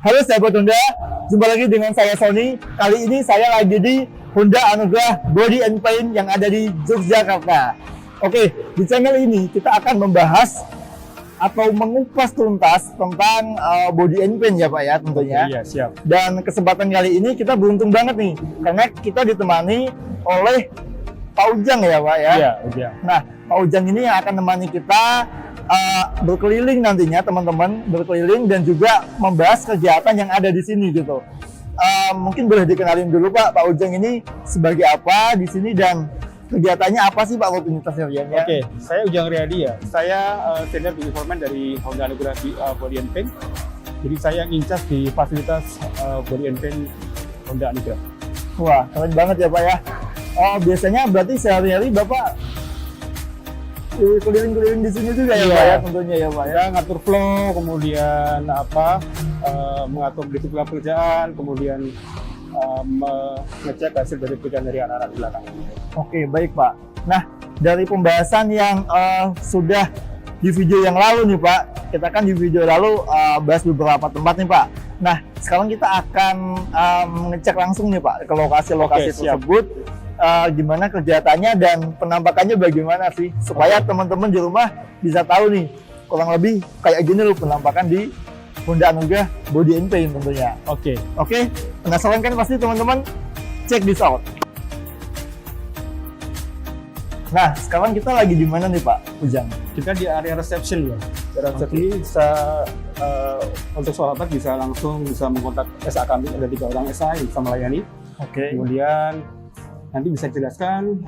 Halo sahabat Honda, jumpa lagi dengan saya Sony. Kali ini saya lagi di Honda Anugerah Body and Paint yang ada di Yogyakarta. Oke, di channel ini kita akan membahas atau mengupas tuntas tentang body and paint ya Pak ya tentunya. Iya, siap. Dan kesempatan kali ini kita beruntung banget nih, karena kita ditemani oleh Pak Ujang ya Pak ya. Iya, Ujang. Nah, Pak Ujang ini yang akan menemani kita berkeliling nantinya teman-teman, berkeliling dan juga membahas kegiatan yang ada di sini gitu. Mungkin boleh dikenalin dulu Pak Ujang ini sebagai apa di sini dan kegiatannya apa sih Pak rutinitasnya? Oke, saya Ujang Riyadi ya. Saya senior uniforman dari Honda Anugerah Body and Paint. Jadi saya in charge di fasilitas Body and Paint Honda Anugerah. Wah, keren banget ya Pak ya. Biasanya berarti sehari-hari Bapak keliling-keliling di sini juga ya Pak ya tentunya ya Pak ya. Saya ngatur flow, kemudian mengatur disiplin pekerjaan, kemudian mengecek hasil dari pekerjaan dari anak-anak di belakang. Oke, baik Pak. Nah, dari pembahasan yang sudah di video yang lalu nih Pak, kita kan di video lalu bahas beberapa tempat nih Pak. Nah, sekarang kita akan mengecek langsung nih Pak ke lokasi-lokasi tersebut. Gimana kegiatannya dan penampakannya bagaimana sih, supaya teman-teman di rumah bisa tahu nih kurang lebih kayak gini loh penampakan di Honda Anugerah Body and Paint tentunya. Oke, Penasaran kan pasti teman-teman? Check this out. Nah, sekarang kita lagi di mana nih Pak Ujang? kita di area reception ya. Area reception ini bisa untuk sahabat bisa langsung mengkontak SA kami, ada 3 orang SA yang bisa melayani. Oke. Kemudian nanti bisa dijelaskan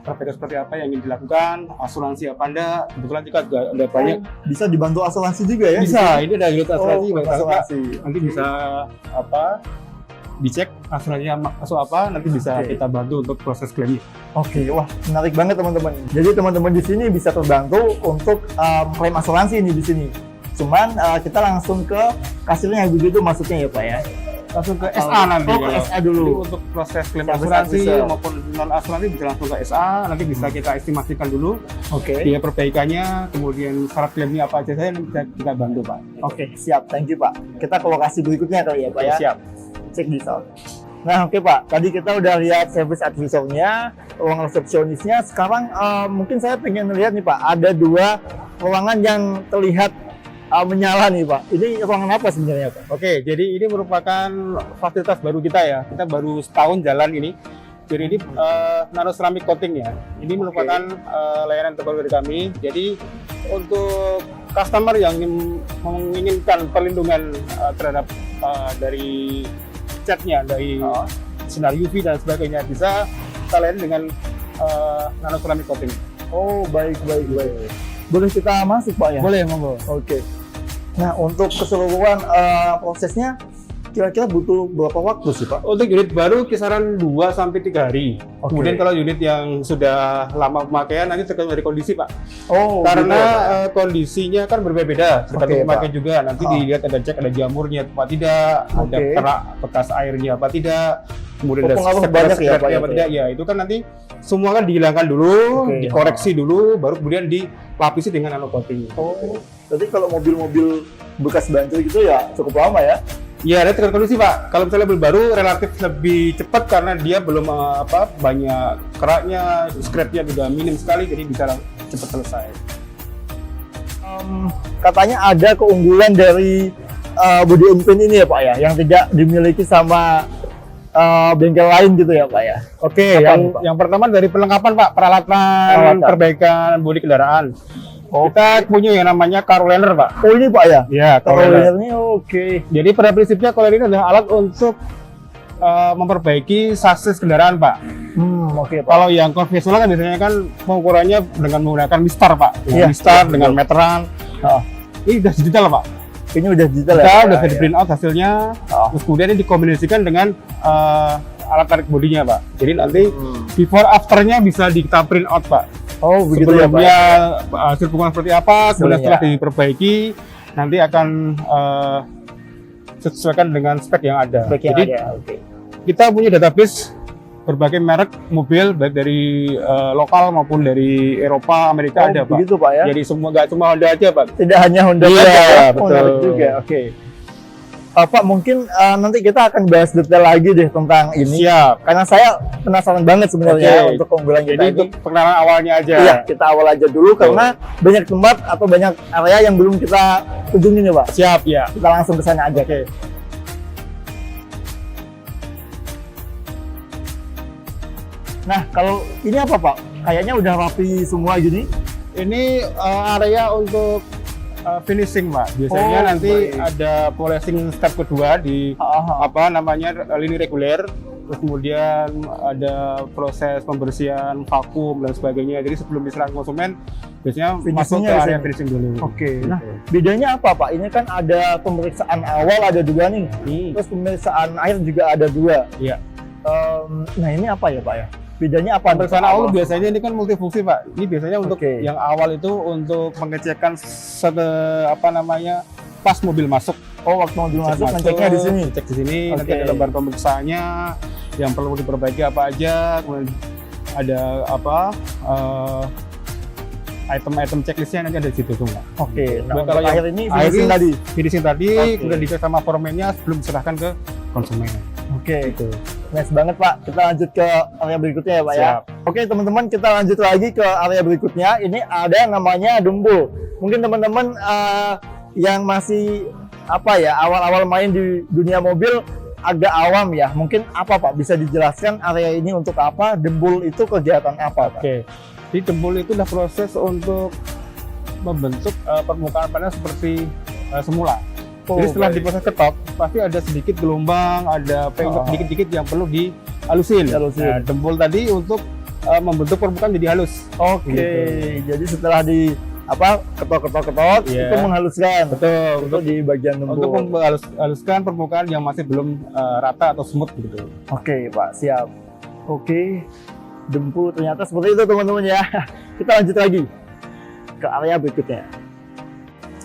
perbaikan seperti apa yang ingin dilakukan, asuransi apa enggak. Kebetulan juga ada banyak. Bisa dibantu asuransi juga ya? Bisa, ini ada unit asuransi. Asuransi. Nanti bisa dicek asuransinya masuk apa, nanti bisa kita bantu untuk proses klaimnya. Oke, wah menarik banget teman-teman. Jadi teman-teman di sini bisa terbantu untuk klaim asuransi ini di sini. Cuman kita langsung ke kasirnya begitu maksudnya ya Pak ya? Langsung ke SA nanti. Oh, ke SA dulu. Jadi untuk proses klaim asuransi maupun non asuransi bisa langsung ke SA. Nanti bisa kita estimasikan dulu. Oke. Biaya perbaikannya, kemudian syarat klaimnya apa aja saya bisa kita bantu Pak. Oke, siap. Thank you Pak. Kita ke lokasi berikutnya kali ya Pak ya? Siap. Cek di sound. Nah oke Pak, tadi kita udah lihat service advisornya, ruang resepsionisnya. Sekarang mungkin saya pengen lihat nih Pak, ada 2 ruangan yang terlihat menyala nih Pak. Ini ruangan apa sebenarnya Pak? Oke, jadi ini merupakan fasilitas baru kita ya. Kita baru setahun jalan ini. Jadi ini nano ceramic coating ya. Ini merupakan layanan terbaru dari kami. Jadi untuk customer yang menginginkan perlindungan terhadap dari catnya, dari sinar UV dan sebagainya, bisa kita layani dengan nano ceramic coating. Oh baik. Boleh kita masuk Pak ya? Boleh, monggo. Oke. Nah untuk keseluruhan prosesnya kira-kira butuh berapa waktu sih Pak? Untuk unit baru kisaran 2 sampai 3 hari. Oke. Kemudian kalau unit yang sudah lama pemakaian nanti tergantung dari kondisi Pak. Oh. Karena gitu ya, Pak? kondisinya kan berbeda-beda, tergantung Oke, pemakaian Pak. juga. Nanti dilihat ada cek ada jamurnya apa tidak, ada Oke. kerak bekas airnya apa tidak, kemudian Oh, ada pengaruh sekedar banyak ya, Pak, apa ya? tidak. Ya itu kan nanti semua kan dihilangkan dulu, Oke. dikoreksi dulu, baru kemudian dilapisi dengan nano coating. Oh, berarti kalau mobil-mobil bekas banjir gitu ya cukup lama ya? Ya, ada tergantung kondisi Pak. Kalau misalnya mobil baru relatif lebih cepat karena dia belum banyak keraknya, scrapnya juga minim sekali, jadi bisa cepat selesai. Katanya ada keunggulan dari body and paint ini ya Pak ya, yang tidak dimiliki sama bengkel lain gitu ya Pak ya? Oke, yang pertama dari perlengkapan Pak, peralatan perbaikan bodi kendaraan. Kita punya yang namanya caroliner Pak. Oh ini Pak ya? Ya, Caroliner ini oke. Jadi pada prinsipnya caroliner adalah alat untuk memperbaiki sasis kendaraan Pak. Oke Pak. Kalau yang konvensional kan biasanya kan pengukurannya dengan menggunakan mistar Pak. Iya. Mistar dengan meteran. Ini udah digital Pak. Ini udah digital ya? Udah bisa di print out hasilnya. Terus kemudian ini dikombinasikan dengan alat tarik bodinya Pak. Jadi nanti before afternya bisa kita print out Pak. Oh begitu ya Pak. Sebelumnya hasil pengukuran seperti apa, kemudian setelah diperbaiki nanti akan sesuaikan dengan spek yang ada. Jadi kita punya database berbagai merek mobil baik dari lokal maupun dari Eropa, Amerika ada Pak. Begitu Pak ya. Jadi semua nggak cuma Honda aja Pak. Tidak hanya Honda iya, aja. Betul. Honda juga. Oke. Pak mungkin nanti kita akan bahas detail lagi deh tentang ini. Siap. Karena saya penasaran banget sebenarnya Oke. untuk keunggulan kita Jadi ini. untuk perkenalan awalnya aja. Iya, kita awal aja dulu karena banyak tempat atau banyak area yang belum kita kunjungi nih Pak. Siap ya. Kita langsung ke sana aja. Oke. Nah, kalau ini apa Pak? Kayaknya udah rapi semua gini. Ini area untuk finishing, Pak. Biasanya Oh, nanti baik. ada polishing step kedua di apa namanya lini reguler. Terus kemudian ada proses pembersihan vakum dan sebagainya. Jadi sebelum diserahkan konsumen, biasanya masuk ke Finishingnya di area sini. finishing dulu. Oke. Gitu. Nah, bedanya apa Pak? Ini kan ada pemeriksaan awal ada dua nih. Terus pemeriksaan akhir juga ada dua. Iya. Nah, ini apa ya Pak ya? Bedanya apa? Pemeriksaan awal biasanya ini kan multifungsi, Pak. Ini biasanya untuk Oke. yang awal itu untuk pengecekan apa namanya pas mobil masuk. Oh, waktu mobil masuk ngeceknya di sini. Cek di sini, nanti Oke. ada lembar pemeriksaannya, yang perlu diperbaiki apa aja, kemudian ada apa item-item checklistnya nanti ada di situ semua. Oke. Nah, Dan untuk kalau yang akhir ini akhir finishing ini- tadi. Finishing tadi, Oke. kemudian dicek sama foreman-nya sebelum diserahkan ke konsumen. Oke. Gitu. Nice banget Pak. Kita lanjut ke area berikutnya ya Pak ya. Siap. Oke teman-teman, kita lanjut lagi ke area berikutnya. Ini ada namanya dembul. Mungkin teman-teman yang masih apa ya awal-awal main di dunia mobil agak awam ya. Mungkin apa Pak? Bisa dijelaskan area ini untuk apa? Dembul itu kegiatan apa Pak? Oke. Di dembul itu adalah proses untuk membentuk permukaan panel seperti semula. Oh, Jadi setelah baik. diproses ketok, pasti ada sedikit gelombang, ada pengkop dikit-dikit yang perlu dihalusin. Dihalusin. Nah, dembul tadi untuk membentuk permukaan jadi halus. Oke. Gitu. Jadi setelah di apa ketok Iya. itu menghaluskan. Betul. Itu di bagian dembul. Untuk menghaluskan permukaan yang masih belum rata atau smooth gitu. Oke Pak, siap. Oke, dempul ternyata seperti itu teman-teman ya. Kita lanjut lagi ke area berikutnya.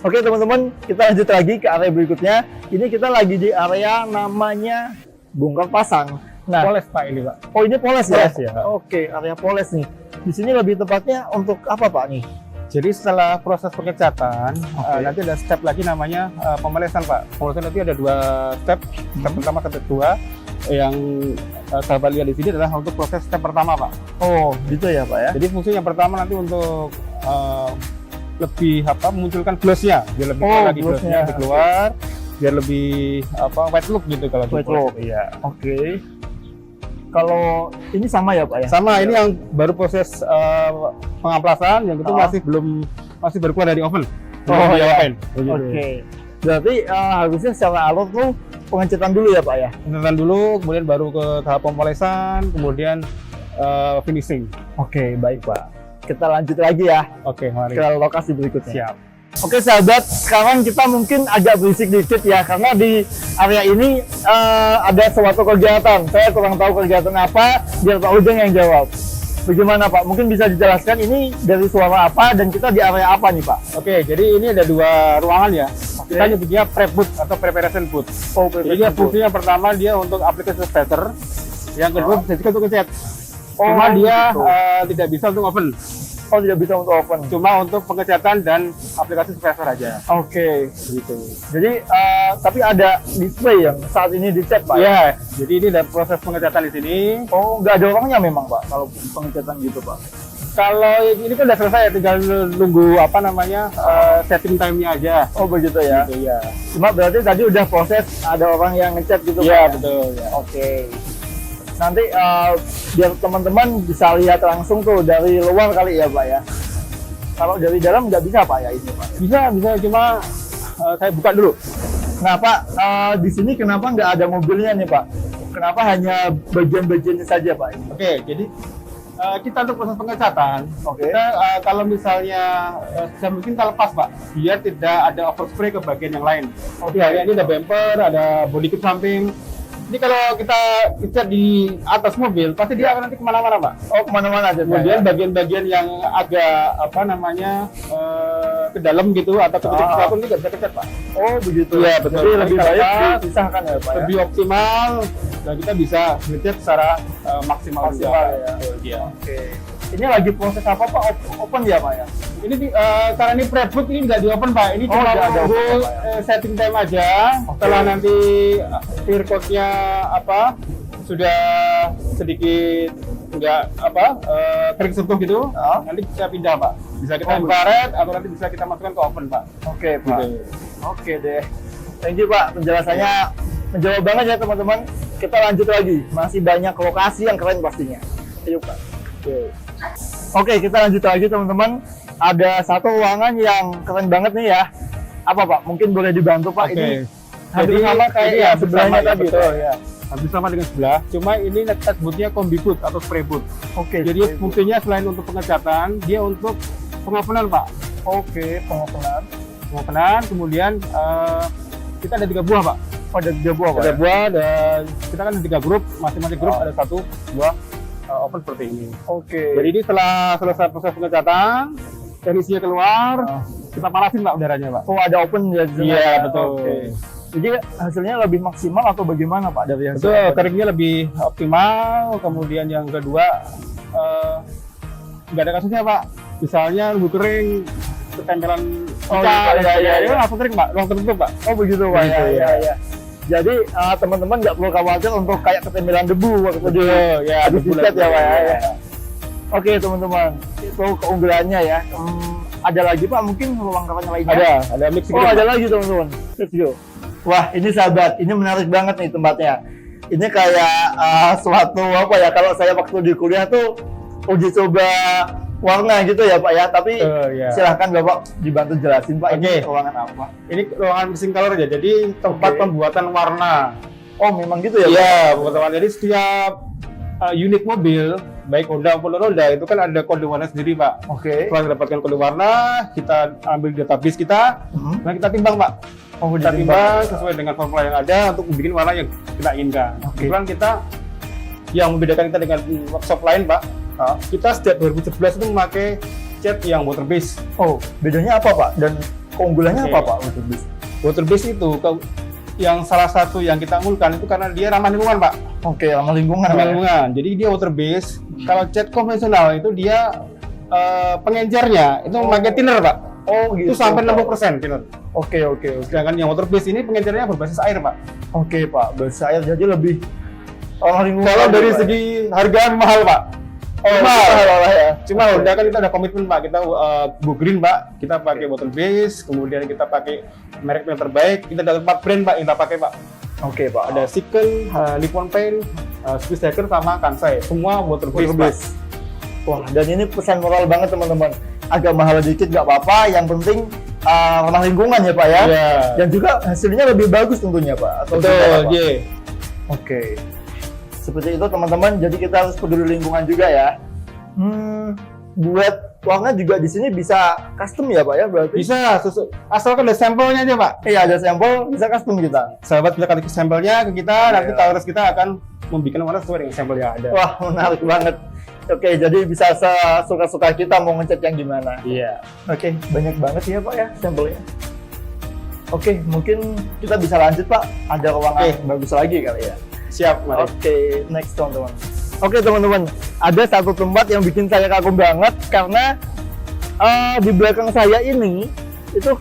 Oke teman-teman, kita lanjut lagi ke area berikutnya. Ini kita lagi di area namanya bongkar pasang. Nah, Poles Pak ini Pak. oh ini poles ya? Poles, ya. Oke, area poles nih. Di sini lebih tepatnya untuk apa Pak nih? Jadi setelah proses pengecatan, Oke. nanti ada step lagi namanya pemelesan Pak. Pemelesan nanti ada dua step. Step pertama, step kedua. Yang sahabat lihat di sini adalah untuk proses step pertama Pak. Oh, gitu ya Pak ya? Jadi fungsi yang pertama nanti untuk lebih apa memunculkan gloss-nya, biar lebih Oh, keluar lagi gloss-nya. gloss-nya lebih keluar, biar lebih apa white look gitu kalau di White proses. look. Iya. Oke. Kalau ini sama ya Pak ya? Sama ini yang baru proses pengamplasan, yang itu Oh. masih baru keluar dari oven. Oh, Belum di iya. oven. Begitu. Oke. Berarti harusnya secara alur tuh pengecetan dulu ya Pak ya? Pengecetan dulu, kemudian baru ke tahap pemolesan, kemudian finishing. Oke, baik Pak. Kita lanjut lagi ya Oke, mari. ke lokasi berikutnya. Siap. Oke sahabat, sekarang kita mungkin agak berisik dikit ya karena di area ini ada suatu kegiatan. Saya kurang tahu kegiatan apa, biar Pak Ujeng yang jawab. Bagaimana Pak? Mungkin bisa dijelaskan ini dari suara apa dan kita di area apa nih Pak? Oke, jadi ini ada dua ruangan ya. Kita nyebutnya prep booth atau preparation booth. Oh, Jadi dia fungsinya pertama dia untuk aplikasi spacer, yang kedua bisa juga untuk ngecat. Oh, Cuma dia gitu. tidak bisa untuk oven, Oh, tidak bisa untuk open. cuma untuk pengecatan dan aplikasi spacer aja. Oke. Gitu. Jadi tapi ada display yang saat ini dicek Pak? Iya, jadi ini ada proses pengecatan di sini. Oh, nggak ada orangnya memang Pak kalau pengecetan gitu Pak? Kalau ini kan udah selesai, tinggal nunggu apa namanya setting time-nya aja. Oh begitu ya? Gitu, ya. Cuma berarti tadi udah proses ada orang yang ngecek gitu Iya, Pak? betul. Ya. Oke. Nanti biar teman-teman bisa lihat langsung tuh dari luar kali ya Pak ya. Kalau dari dalam nggak bisa Pak ya ini Pak. Bisa, cuma saya buka dulu. Nah Pak, di sini kenapa nggak ada mobilnya nih Pak? Kenapa hanya bagian-bagiannya saja Pak? Oke, jadi kita untuk proses pengecatan, Oke. kita kalau misalnya saya mungkin kita lepas Pak, biar tidak ada overspray ke bagian yang lain. Oke. Jadi ini ada bumper, ada body kit samping. Ini kalau kita cat di atas mobil, pasti dia akan nanti kemana-mana Pak. Oh kemana-mana aja Pak. Kemudian ya? bagian-bagian yang agak apa namanya ke dalam gitu atau ke titik apapun itu nggak bisa kecat Pak. Oh begitu. Iya, betul. Jadi lebih Jadi baik kita dipisahkan ya Pak ya. Lebih optimal dan kita bisa ngecat secara maksimal juga. Maksimal ya. Betul, iya. Oke. Ini lagi proses apa Pak? Open ya Pak ya? Ini karena ini pre-boot ini nggak di open Pak. Ini cuma nggak ada nunggu open, Pak, ya? setting time aja. Setelah nanti clear code-nya apa sudah sedikit nggak kering sentuh gitu, nanti bisa pindah Pak. Bisa kita infrared atau nanti bisa kita masukkan ke open Pak. Oke Pak. Gitu. Oke deh. Thank you Pak, penjelasannya menjawab banget ya teman-teman. Kita lanjut lagi, masih banyak lokasi yang keren pastinya. Ayo Pak. Oke, kita lanjut lagi teman-teman. Ada satu ruangan yang keren banget nih ya. Apa Pak? Mungkin boleh dibantu Pak? Ini hampir sama kayak yang sebelahnya tadi. Betul ya. Hampir sama dengan sebelah. Cuma ini bootnya kombi boot atau spray boot. Oke. Jadi fungsinya selain untuk pengecatan, dia untuk pengopenan Pak. Oke, pengopenan. Pengopenan, kemudian kita ada 3 buah Pak. Oh, ada 3 buah Pak. Ada buah dan kita kan ada 3 grup, masing-masing grup ada 1 buah open seperti ini. Oke. Jadi ini setelah selesai proses pengecatan, emisinya keluar, kita panasin Pak udaranya Pak. Oh, ada open ya? Iya betul. Oke. Jadi hasilnya lebih maksimal atau bagaimana Pak dari hasil? Betul, keringnya lebih optimal. Kemudian yang kedua, nggak ada kasusnya Pak. Misalnya nunggu kering, ketempelan iya. langsung kering Pak, langsung tertutup Pak. Oh begitu Pak, Begitu, ya. Jadi teman-teman nggak perlu khawatir untuk kayak ketempelan debu waktu di ya, habis dicat ya Pak ya. Oke teman-teman, itu keunggulannya ya. Ada lagi Pak mungkin ruang karantina lainnya? Ada mix. Oh ada lagi teman-teman, let's go. Wah ini sahabat, ini menarik banget nih tempatnya. Ini kayak suatu apa ya, kalau saya waktu di kuliah tuh uji coba warna gitu ya Pak ya, tapi silahkan Bapak dibantu jelasin Pak, ini ruangan apa? Ini ruangan mesin color ya, jadi tempat pembuatan warna. Oh memang gitu ya Pak? Iya, pembuatan warna. Jadi setiap unit mobil, baik Honda maupun Honda, itu kan ada kode warna sendiri Pak. Oke. Setelah mendapatkan kode warna, kita ambil database kita, dan kita timbang Pak. Oh, kita timbang sesuai dengan formula yang ada untuk bikin warna yang kita inginkan. Kemudian kita, yang membedakan kita dengan workshop lain Pak, kita sejak 2011 itu memakai cat yang water base. Oh, bedanya apa Pak? Dan keunggulannya apa Pak water base? Water base itu yang salah satu yang kita unggulkan itu karena dia ramah lingkungan Pak. Oke, ramah lingkungan. Ramah lingkungan. Jadi dia water base. Kalau cat konvensional itu dia pengencernya itu memakai thinner Pak. Oh gitu. Itu sampai 60% thinner. Oke. Sedangkan yang water base ini pengencernya berbasis air Pak. Oke Pak, berbasis air jadi lebih ramah lingkungan. Kalau dari segi harga mahal Pak. Mahal ya. Cuma Honda kan kita ada komitmen Pak, kita go green Pak, kita pakai water base, kemudian kita pakai merek yang terbaik, kita ada 4 brand Pak yang kita pakai Pak. Oke Pak. Ada Siken, Nippon Paint, Swiss Hacker sama Kansai, semua water base. Wah, dan ini pesan moral banget teman-teman. Agak mahal dikit nggak apa-apa, yang penting ramah lingkungan ya Pak ya. Dan juga hasilnya lebih bagus tentunya Pak. Betul, iya. Oke. Seperti itu teman-teman, jadi kita harus peduli lingkungan juga ya. Buat warna juga di sini bisa custom ya Pak ya berarti? Bisa, asalkan ada sampelnya aja Pak. Iya ada sampel, bisa custom kita. Sahabat bisa kasih sampelnya ke kita, nanti colorist kita akan membuat warna sesuai dengan sampel yang ada. Wah menarik banget. Oke, jadi bisa sesuka-suka kita mau ngecat yang gimana. Iya. Oke, banyak banget ya Pak ya sampelnya. Oke, mungkin kita bisa lanjut Pak. Ada ruangan bagus lagi kali ya. Siap, mari. Oke, next teman-teman. Oke teman-teman, ada satu tempat yang bikin saya kagum banget karena di belakang saya ini itu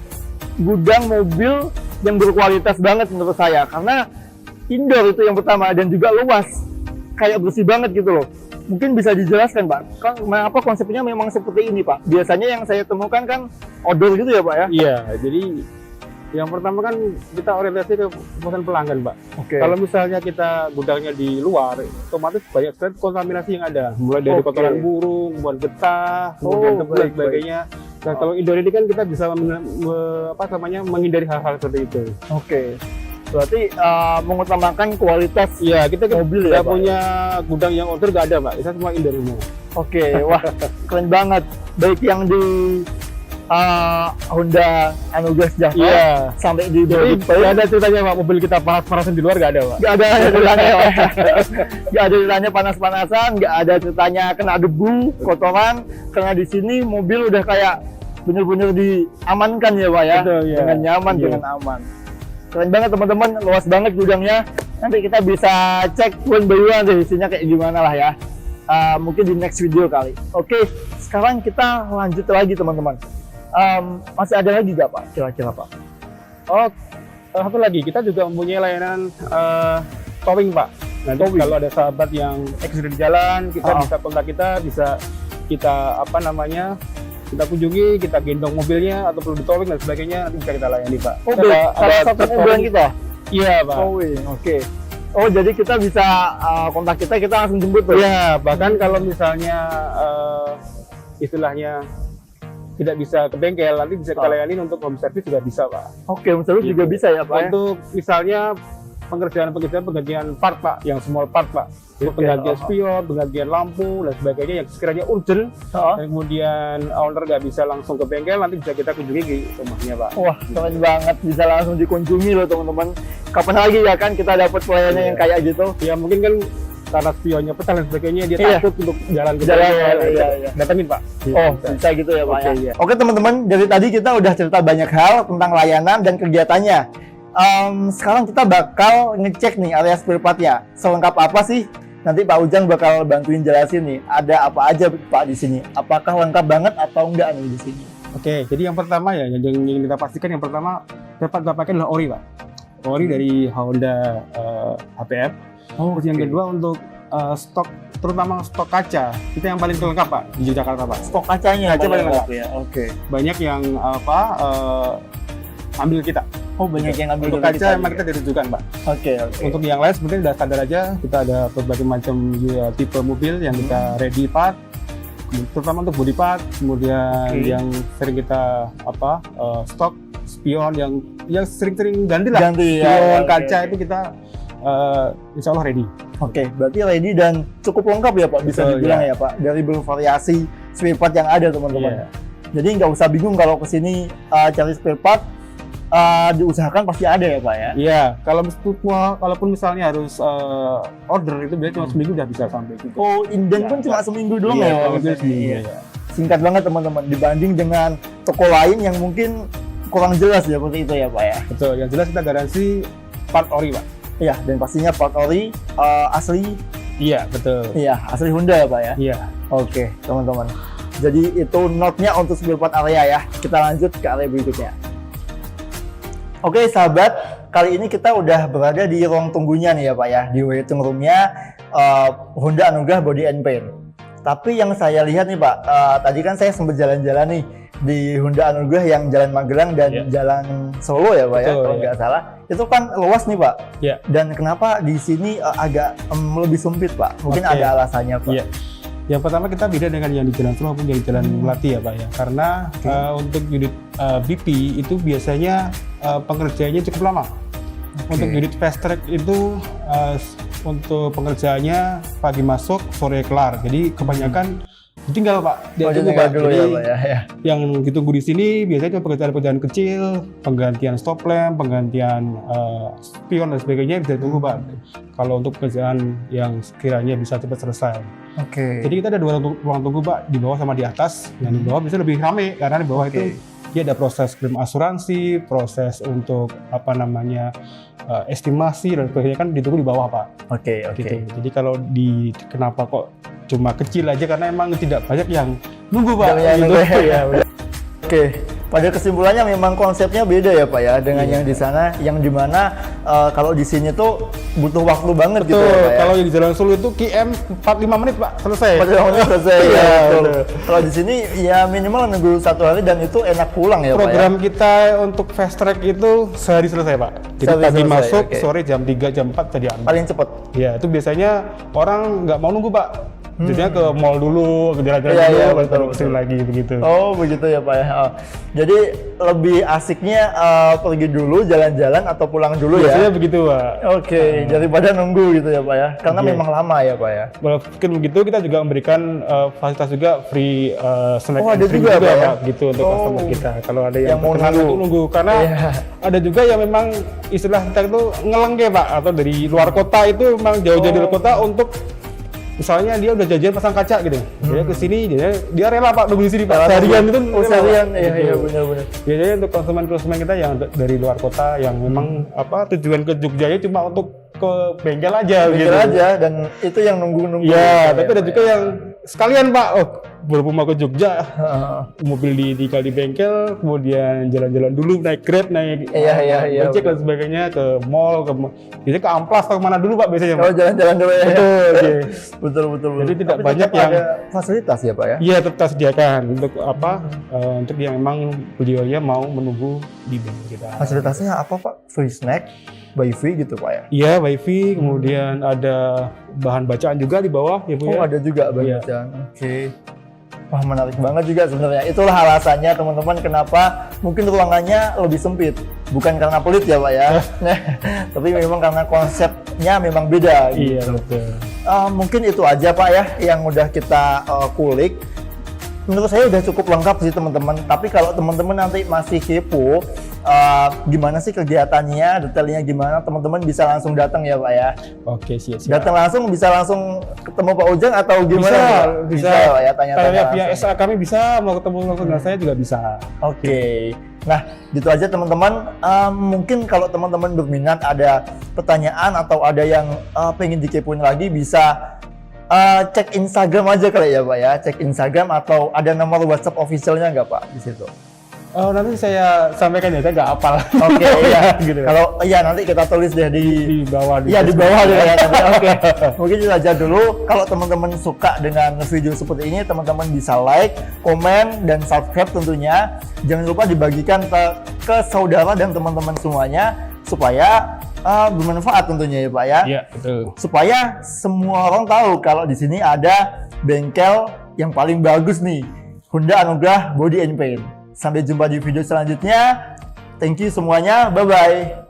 gudang mobil yang berkualitas banget menurut saya, karena indoor itu yang pertama dan juga luas, kayak bersih banget gitu loh. Mungkin bisa dijelaskan Pak, kenapa konsepnya memang seperti ini Pak? Biasanya yang saya temukan kan outdoor gitu ya Pak ya? Iya, jadi yang pertama kan kita orientasi ke kepuasan pelanggan Pak. Kalau misalnya kita gudangnya di luar, otomatis banyak sekali kontaminasi yang ada, mulai dari kotoran burung, buat getah, kemudian debu dan sebagainya. Nah kalau indoor ini kan kita bisa menghindari hal-hal seperti itu. Berarti mengutamakan kualitas kita mobil ya, ya Pak? Punya gudang yang outdoor nggak ada Pak, kita semua indoor semua. Wah keren banget. Baik yang di Honda Anugerah Sejahtera sampai di nggak ada ceritanya Pak, mobil kita panas-panasan di luar nggak ada Pak. Nggak ada ceritanya Pak. Nggak ada ceritanya panas-panasan, nggak ada ceritanya kena debu, kotoran. Karena di sini mobil udah kayak bener-bener diamankan ya Pak ya. Betul, ya. Dengan nyaman, dengan aman. Keren banget teman-teman, luas banget gudangnya. Nanti kita bisa cek one by one deh isinya kayak gimana lah ya. Mungkin di next video kali. Oke, sekarang kita lanjut lagi teman-teman. Masih ada lagi nggak Pak kira-kira Pak? Oh, satu lagi, kita juga mempunyai layanan towing Pak. Nanti Towing. kalau ada sahabat yang accident di jalan, kita Ah. bisa kontak kita, bisa kita kita kunjungi, kita gendong mobilnya atau perlu di towing dan sebagainya, nanti bisa kita layani Pak. Oh, Kita salah satu truk mobilan towing. kita. Iya Pak. Towing, oke. Oh, jadi kita bisa kontak kita langsung jemput tuh. Iya, bahkan kalau misalnya istilahnya tidak bisa ke bengkel, nanti bisa kita layani untuk home service juga bisa Pak. Oke, service juga Gitu. bisa ya Pak ya? Untuk misalnya penggantian part Pak, yang small part Pak. Jadi Oke, penggantian spion, penggantian lampu dan sebagainya yang sekiranya urgent, Oh. dan kemudian owner nggak bisa langsung ke bengkel, nanti bisa kita kunjungi di rumahnya Pak. Wah, keren banget, bisa langsung dikunjungi loh teman-teman. Kapan lagi ya kan kita dapat pelayanan yang kayak gitu? Ya mungkin kan karena spionnya pecah dan sebagainya, dia Iya. takut untuk jalan ke Jalan, bengkel. iya, iya. Datangin Pak. Oh, bisa gitu ya Pak Oke, ya? iya. Oke teman-teman, dari tadi kita udah cerita banyak hal tentang layanan dan kegiatannya. Sekarang kita bakal ngecek nih area spare part-nya. Selengkap apa sih? Nanti Pak Ujang bakal bantuin jelasin nih. Ada apa aja Pak di sini? Apakah lengkap banget atau enggak nih di sini? Oke, jadi yang pertama ya, yang ingin kita pastikan yang pertama, spare part kita pakai adalah ori Pak. Ori dari Honda HPF. Terus yang kedua untuk stok, terutama stok kaca, kita yang paling lengkap Pak di Jakarta Pak. Stok kacanya Kaca paling lengkap ya. Oke. Banyak yang ambil kita. Oh, banyak yang ngambil Untuk dari kaca kita memang ya? kita dirujukan Pak. Oke, oke. Untuk yang lain sebenarnya udah standar aja. Kita ada berbagai macam tipe mobil yang kita ready part, terutama untuk body part, kemudian Oke. yang sering kita stok spion yang sering-sering ganti lah. Ganti Spion, ya. Oke, kaca oke. itu kita insya Allah ready. Oke, berarti ready dan cukup lengkap ya Pak, bisa Betul, dibilang ya Pak, dari bervariasi spare part yang ada teman-teman. Iya. Jadi nggak usah bingung kalau kesini cari spare part, diusahakan pasti ada ya Pak ya. Iya, kalaupun misalnya harus order itu biasanya cuma seminggu udah bisa sampai gitu. Oh, inden Ya, pun cuma Pak. seminggu doang Iya, ya Pak. kalau Maksudnya. seminggu, Iya. ya. Singkat banget teman-teman, dibanding dengan toko lain yang mungkin kurang jelas ya seperti itu ya Pak ya. Betul, yang jelas kita garansi part ori Pak. Iya, dan pastinya part ori asli, Iya, betul. iya asli Honda ya Pak ya. Iya. Oke, teman-teman. Jadi itu note-nya untuk spare part area ya. Kita lanjut ke area berikutnya. Oke sahabat, kali ini kita udah berada di ruang tunggunya nih ya Pak ya, di waiting room-nya Honda Anugrah Body and Paint. Tapi yang saya lihat nih Pak, tadi kan saya sempat jalan-jalan nih di Honda Anugrah yang Jalan Magelang dan Iya. Jalan Solo ya Pak ya, Betul, kalau iya. nggak salah. Itu kan luas nih Pak. Iya. Dan kenapa di sini agak lebih sempit Pak? Mungkin Oke. ada alasannya Pak. Iya. Yang pertama kita beda dengan yang di Jalan Solo maupun yang di Jalan Melati ya Pak ya. Karena untuk unit BP itu biasanya pengerjaannya cukup lama. Untuk unit fast track itu untuk pengerjaannya pagi masuk, sore kelar. Jadi kebanyakan ditinggal Pak. Oh, Ditunggu, tinggal Pak. dulu Jadi ya Pak ya. yang ditunggu di sini biasanya cuma pekerjaan-pekerjaan kecil, penggantian stop lamp, penggantian spion dan sebagainya bisa ditunggu Pak. Kalau untuk pekerjaan yang sekiranya bisa cepat selesai. Oke. Jadi kita ada dua ruang tunggu Pak, di bawah sama di atas. Yang di bawah bisa lebih rame karena di bawah itu dia ada proses klaim asuransi, proses untuk estimasi dan sebagainya kan ditunggu di bawah Pak. Oke. Gitu. Jadi kalau kenapa kok cuma kecil aja karena emang tidak banyak yang nunggu Pak. Yang Gitu. nunggu, ya. Ya, Oke, pada kesimpulannya memang konsepnya beda ya Pak ya dengan Iya. yang di sana, yang dimana kalau di sini tuh butuh waktu banget gitu Betul, ya Pak ya. kalau yang di Jalan Solo itu QM 45 menit Pak, selesai. Pada waktunya selesai ya. Iya, Betul. betul. Kalau di sini ya minimal nunggu 1 hari dan itu enak pulang ya Program Pak kita untuk fast track itu sehari selesai Pak. Jadi Sehari pagi selesai, masuk, oke. sore jam 3, jam 4 jadi ya. Paling cepet. Ya, itu biasanya orang nggak mau nunggu Pak. Jadinya ke mall dulu, ke jalan-jalan Iya, dulu, iya, baru betul, kesini lagi begitu. Oh begitu ya Pak ya. Oh. Jadi lebih asiknya pergi dulu jalan-jalan atau pulang dulu Biasanya ya. begitu Pak. Oke, daripada nunggu gitu ya Pak ya. Karena Iya. memang lama ya Pak ya. Walaupun begitu kita juga memberikan fasilitas juga free snack Oh, and ada drink juga, Pak, ya? gitu untuk Oh. customer kita. Kalau ada Yang yang mau berkenan nunggu. untuk nunggu karena Iya. ada juga yang memang istilah kita itu ngelengke Pak atau dari luar kota itu memang jauh-jauh dari luar kota untuk misalnya dia udah jajan pasang kaca gitu, dia kesini dia rela Pak nunggu di sini Pak seharian itu Oh rela, seharian, Pak. iya Gitu. benar-benar. Biasanya untuk konsumen kita yang dari luar kota yang memang tujuan ke Jogjanya cuma untuk ke bengkel aja Mikir gitu. aja dan itu yang nunggu-nunggu. Iya, gitu tapi ya, ada Pak juga ya. yang sekalian Pak, berhubung mau ke Jogja, mobil ditinggal di bengkel, kemudian jalan-jalan dulu, naik Grab, naik Iya. Gojek dan sebagainya, ke mall, biasanya ke Amplas atau kemana dulu Pak biasanya Pak? Kalau jalan-jalan dulu ya. Betul, oke. Betul. Jadi tidak Tapi banyak tetap yang ada fasilitas ya Pak ya. Iya tetap sediakan untuk apa? Untuk yang memang beliaunya mau menunggu di bengkel kita. Fasilitasnya apa Pak? Free snack, wifi gitu Pak ya? Iya, wifi, kemudian ada bahan bacaan juga di bawah, ya Bu Oh ya. ada juga Iya. bacaan. Oke. Wah menarik banget juga sebenarnya. Itulah alasannya teman-teman kenapa mungkin ruangannya lebih sempit. Bukan karena pelit ya Pak ya. Tapi memang karena konsepnya memang beda. Iya, Gitu. betul. Mungkin itu aja Pak ya yang udah kita kulik. Menurut saya udah cukup lengkap sih teman-teman. Tapi kalau teman-teman nanti masih kepo, gimana sih kegiatannya, detailnya gimana, teman-teman bisa langsung datang ya Pak ya. Oke, siap. Datang langsung bisa langsung ketemu Pak Ujang atau gimana? Bisa, Pak? bisa. ya Pak ya, tanya-tanya Tanya via langsung. SA kami bisa, mau ketemu langsung dengan saya juga bisa. Oke. Nah, gitu aja teman-teman. Mungkin kalau teman-teman berminat ada pertanyaan atau ada yang pengen dikepoin lagi bisa cek Instagram aja kali ya Pak ya. Cek Instagram atau ada nomor WhatsApp officialnya nggak Pak di situ? Nanti saya sampaikan ya, saya nggak hafal. Oke, iya. Gitu. Kalau iya nanti kita tulis deh di bawah. Iya di bawah deh ya. Oke. Mungkin itu aja dulu. Kalau teman-teman suka dengan video seperti ini, teman-teman bisa like, komen, dan subscribe tentunya. Jangan lupa dibagikan ke saudara dan teman-teman semuanya supaya bermanfaat tentunya ya Pak ya. Iya, betul. Supaya semua orang tahu kalau di sini ada bengkel yang paling bagus nih, Honda Anugrah Body and Paint. Sampai jumpa di video selanjutnya. Thank you semuanya. Bye bye.